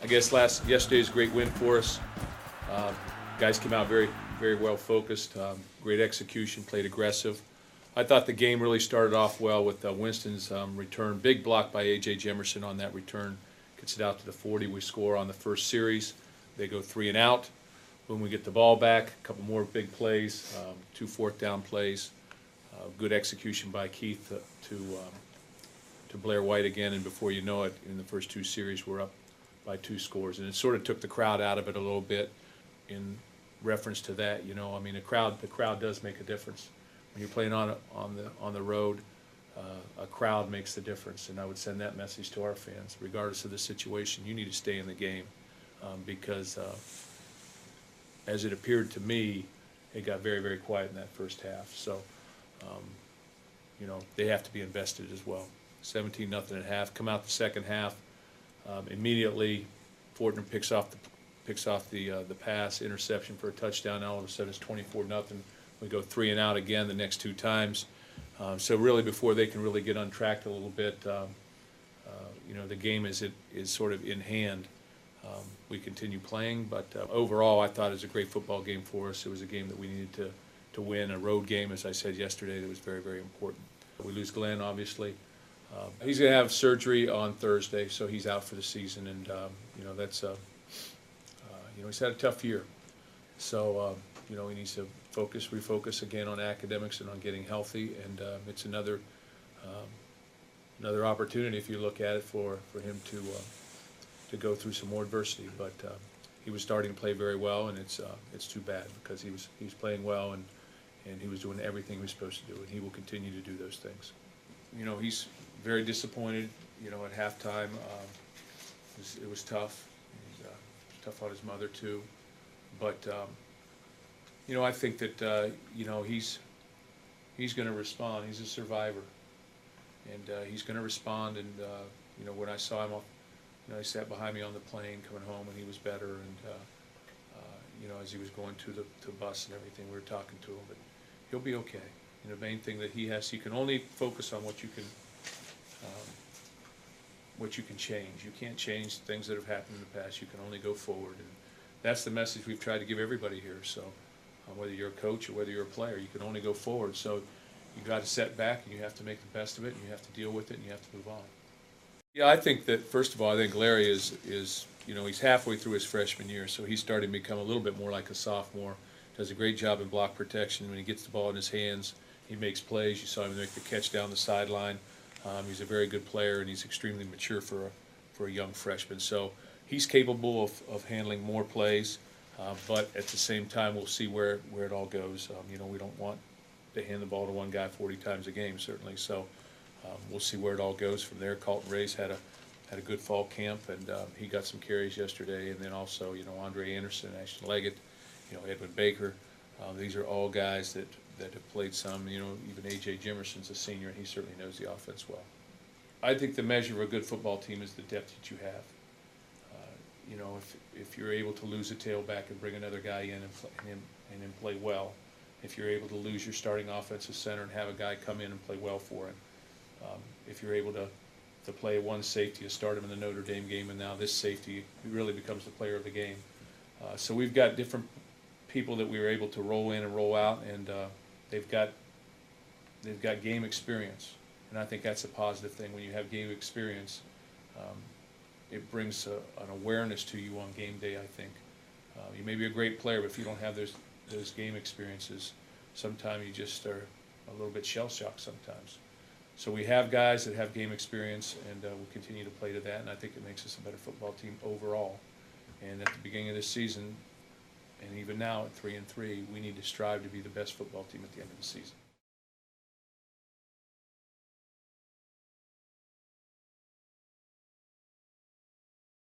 I guess yesterday's a great win for us. Guys came out very well focused, great execution, played aggressive. I thought the game really started off well with Winston's return. Big block by A.J. Jemerson on that return. Gets it out to the 40. We score on the first series. They go 3 and out. When we get the ball back, a couple more big plays, 2 fourth down plays. Good execution by Keith to Blair White again, and before you know it, in the first 2 series, we're up by 2 scores. And it sort of took the crowd out of it a little bit in reference to that. You know, I mean, the crowd does make a difference. When you're playing on the road, a crowd makes the difference, and I would send that message to our fans. Regardless of the situation, you need to stay in the game because as it appeared to me, it got very quiet in that first half. So, you know, they have to be invested as well. 17-0 at half. Come out the second half, immediately Fortner picks off the pass, interception for a touchdown. Now all of a sudden it's 24-0. We go 3 and out again the next 2 times. So really, before they can really get untracked a little bit, you know, the game is sort of in hand. We continue playing, but overall, I thought it was a great football game for us. It was a game that we needed to win, a road game, as I said yesterday, that was very important. We lose Glenn, obviously. He's going to have surgery on Thursday, so he's out for the season, and you know, that's you know, he's had a tough year, so you know, he needs to refocus again on academics and on getting healthy, and it's another opportunity, if you look at it, for him to go through some more adversity. But he was starting to play very well, and it's too bad because he was playing well, and he was doing everything he was supposed to do, and he will continue to do those things. You know, he's very disappointed. You know, at halftime, it was tough. He's tough on his mother too, but you know, I think that you know, he's going to respond. He's a survivor, and he's going to respond. And you know, when I saw him, you know, he sat behind me on the plane coming home, and he was better. And you know, as he was going to the bus and everything, we were talking to him, but he'll be okay. You know, the main thing that he can only focus on what you can change. You can't change things that have happened in the past. You can only go forward, and that's the message we've tried to give everybody here. So whether you're a coach or whether you're a player, you can only go forward. So you got to set back, and you have to make the best of it, and you have to deal with it, and you have to move on. Yeah, I think that, first of all, I think Larry is you know, he's halfway through his freshman year, so he's starting to become a little bit more like a sophomore. Does a great job in block protection. When he gets the ball in his hands, he makes plays. You saw him make the catch down the sideline. He's a very good player, and he's extremely mature for a young freshman. So he's capable of handling more plays, but at the same time, we'll see where it all goes. You know, we don't want to hand the ball to one guy 40 times a game, certainly. So we'll see where it all goes from there. Colton Ray's had a good fall camp, and he got some carries yesterday. And then also, you know, Andre Anderson, Ashton Leggett, you know, Edwin Baker. These are all guys that have played some. You know, even A.J. Jemerson's a senior, and he certainly knows the offense well. I think the measure of a good football team is the depth that you have. You know, if you're able to lose a tailback and bring another guy in and play well, if you're able to lose your starting offensive center and have a guy come in and play well for him, if you're able to play one safety, to start him in the Notre Dame game, and now this safety really becomes the player of the game. So we've got different people that we were able to roll in and roll out, and they've got game experience, and I think that's a positive thing. When you have game experience, it brings an awareness to you on game day, I think. You may be a great player, but if you don't have those game experiences, sometimes you just are a little bit shell-shocked sometimes. So we have guys that have game experience, and we'll continue to play to that, and I think it makes us a better football team overall. And at the beginning of this season, and even now at 3-3, we need to strive to be the best football team at the end of the season.